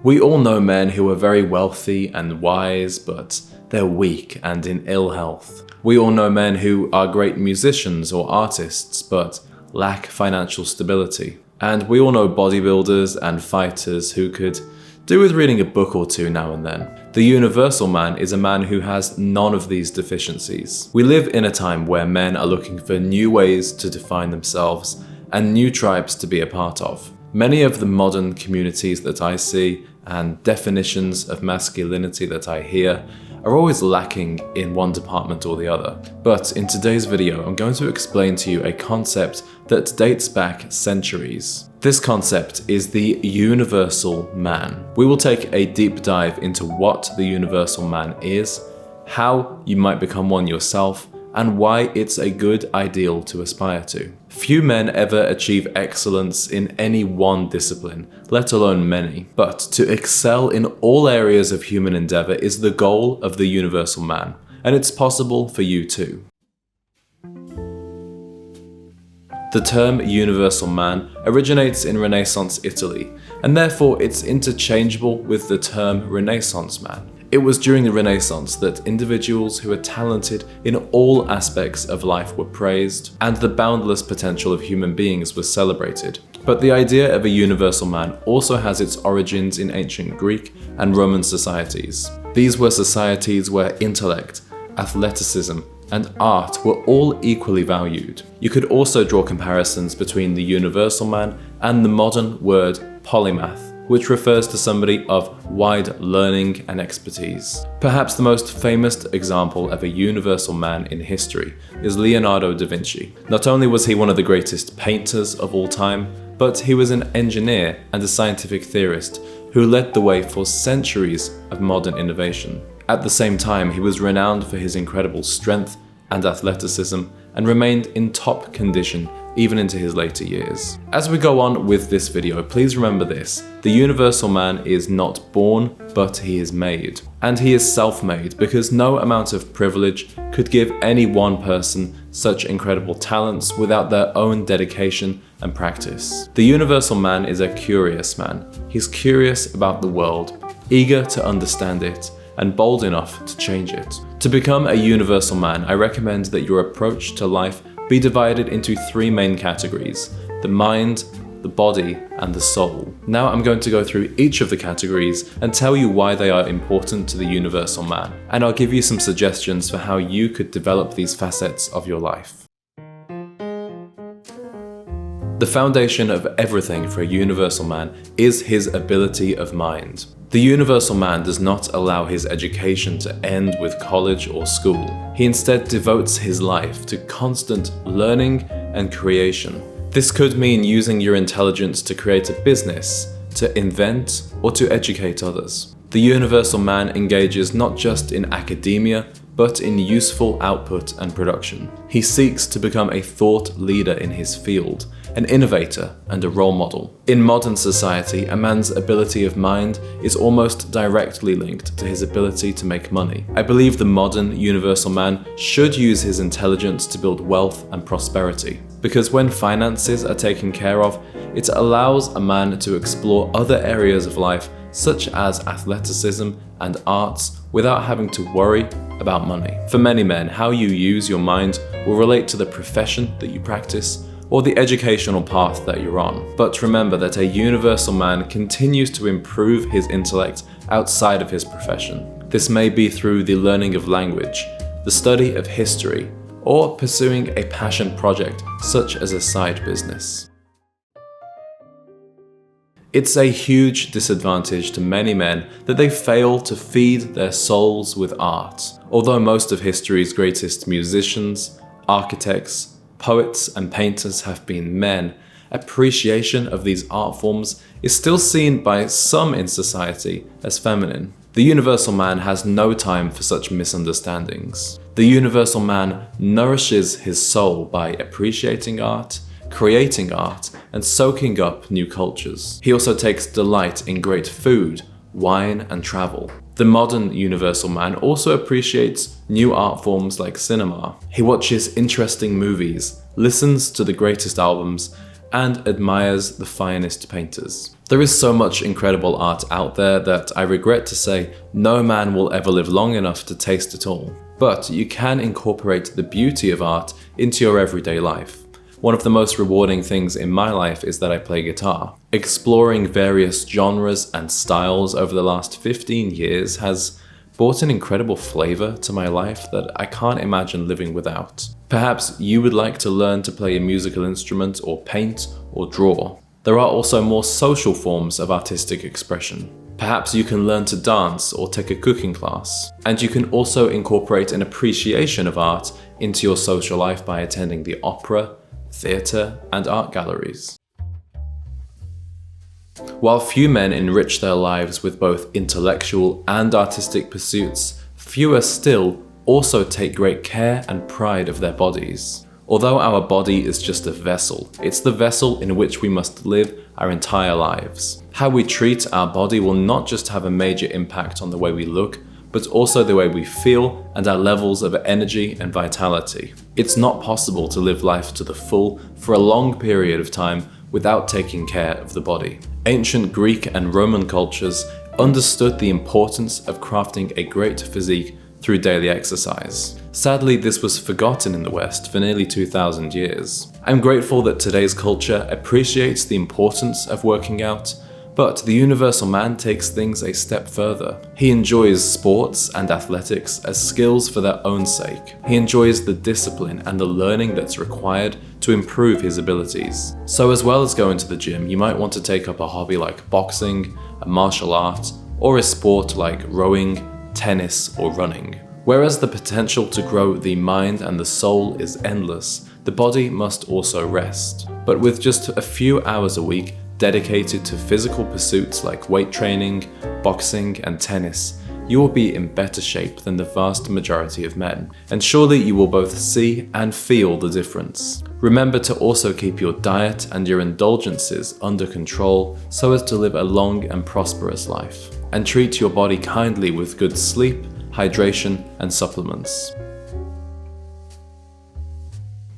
We all know men who are very wealthy and wise, but they're weak and in ill health. We all know men who are great musicians or artists, but lack financial stability. And we all know bodybuilders and fighters who could do with reading a book or two now and then. The universal man is a man who has none of these deficiencies. We live in a time where men are looking for new ways to define themselves and new tribes to be a part of. Many of the modern communities that I see and definitions of masculinity that I hear are always lacking in one department or the other. But in today's video, I'm going to explain to you a concept that dates back centuries. This concept is the universal man. We will take a deep dive into what the universal man is, how you might become one yourself, and why it's a good ideal to aspire to. Few men ever achieve excellence in any one discipline, let alone many. But to excel in all areas of human endeavor is the goal of the universal man, and it's possible for you too. The term universal man originates in Renaissance Italy, and therefore it's interchangeable with the term Renaissance man. It was during the Renaissance that individuals who were talented in all aspects of life were praised, and the boundless potential of human beings was celebrated. But the idea of a universal man also has its origins in ancient Greek and Roman societies. These were societies where intellect, athleticism, and art were all equally valued. You could also draw comparisons between the universal man and the modern word polymath, which refers to somebody of wide learning and expertise. Perhaps the most famous example of a universal man in history is Leonardo da Vinci. Not only was he one of the greatest painters of all time, but he was an engineer and a scientific theorist who led the way for centuries of modern innovation. At the same time, he was renowned for his incredible strength and athleticism and remained in top condition even into his later years. As we go on with this video, please remember this: the universal man is not born, but he is made. And he is self-made because no amount of privilege could give any one person such incredible talents without their own dedication and practice. The universal man is a curious man. He's curious about the world, eager to understand it, and bold enough to change it. To become a universal man, I recommend that your approach to life be divided into three main categories: the mind, the body, and the soul. Now I'm going to go through each of the categories and tell you why they are important to the universal man, and I'll give you some suggestions for how you could develop these facets of your life. The foundation of everything for a universal man is his ability of mind. The universal man does not allow his education to end with college or school. He instead devotes his life to constant learning and creation. This could mean using your intelligence to create a business, to invent, or to educate others. The universal man engages not just in academia, but in useful output and production. He seeks to become a thought leader in his field, an innovator and a role model. In modern society, a man's ability of mind is almost directly linked to his ability to make money. I believe the modern universal man should use his intelligence to build wealth and prosperity, because when finances are taken care of, it allows a man to explore other areas of life such as athleticism and arts without having to worry about money. For many men, how you use your mind will relate to the profession that you practice or the educational path that you're on. But remember that a universal man continues to improve his intellect outside of his profession. This may be through the learning of language, the study of history, or pursuing a passion project such as a side business. It's a huge disadvantage to many men that they fail to feed their souls with art. Although most of history's greatest musicians, architects, poets, and painters have been men, appreciation of these art forms is still seen by some in society as feminine. The universal man has no time for such misunderstandings. The universal man nourishes his soul by appreciating art, creating art, and soaking up new cultures. He also takes delight in great food, wine, and travel. The modern universal man also appreciates new art forms like cinema. He watches interesting movies, listens to the greatest albums, and admires the finest painters. There is so much incredible art out there that I regret to say no man will ever live long enough to taste it all. But you can incorporate the beauty of art into your everyday life. One of the most rewarding things in my life is that I play guitar. Exploring various genres and styles over the last 15 years has brought an incredible flavor to my life that I can't imagine living without. Perhaps you would like to learn to play a musical instrument or paint or draw. There are also more social forms of artistic expression. Perhaps you can learn to dance or take a cooking class. And you can also incorporate an appreciation of art into your social life by attending the opera, theatre, and art galleries. While few men enrich their lives with both intellectual and artistic pursuits, fewer still also take great care and pride of their bodies. Although our body is just a vessel, it's the vessel in which we must live our entire lives. How we treat our body will not just have a major impact on the way we look, but also the way we feel and our levels of energy and vitality. It's not possible to live life to the full for a long period of time without taking care of the body. Ancient Greek and Roman cultures understood the importance of crafting a great physique through daily exercise. Sadly, this was forgotten in the West for nearly 2,000 years. I'm grateful that today's culture appreciates the importance of working out, but the universal man takes things a step further. He enjoys sports and athletics as skills for their own sake. He enjoys the discipline and the learning that's required to improve his abilities. So as well as going to the gym, you might want to take up a hobby like boxing, a martial art, or a sport like rowing, tennis, or running. Whereas the potential to grow the mind and the soul is endless, the body must also rest. But with just a few hours a week dedicated to physical pursuits like weight training, boxing, and tennis, you will be in better shape than the vast majority of men, and surely you will both see and feel the difference. Remember to also keep your diet and your indulgences under control so as to live a long and prosperous life, and treat your body kindly with good sleep, hydration, and supplements.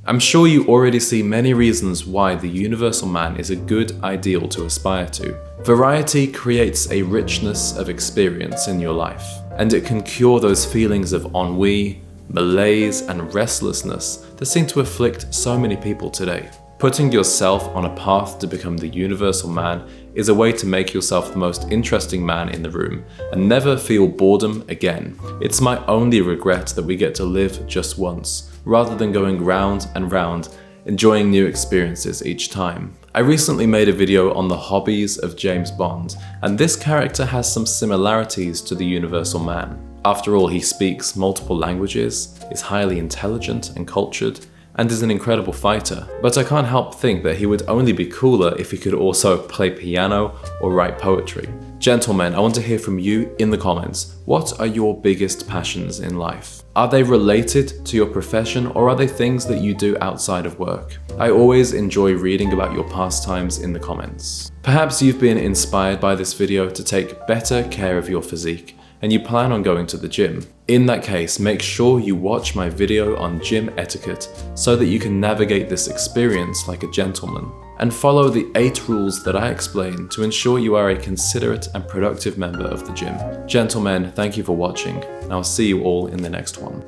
I'm sure you already see many reasons why the universal man is a good ideal to aspire to. Variety creates a richness of experience in your life, and it can cure those feelings of ennui, malaise, and restlessness that seem to afflict so many people today. Putting yourself on a path to become the universal man is a way to make yourself the most interesting man in the room and never feel boredom again. It's my only regret that we get to live just once, rather than going round and round, enjoying new experiences each time. I recently made a video on the hobbies of James Bond, and this character has some similarities to the universal man. After all, he speaks multiple languages, is highly intelligent and cultured, and is an incredible fighter. But I can't help think that he would only be cooler if he could also play piano or write poetry. Gentlemen, I want to hear from you in the comments. What are your biggest passions in life? Are they related to your profession, or are they things that you do outside of work? I always enjoy reading about your pastimes in the comments. Perhaps you've been inspired by this video to take better care of your physique, and you plan on going to the gym. In that case, make sure you watch my video on gym etiquette so that you can navigate this experience like a gentleman, and follow the 8 rules that I explain to ensure you are a considerate and productive member of the gym. Gentlemen, thank you for watching, and I'll see you all in the next one.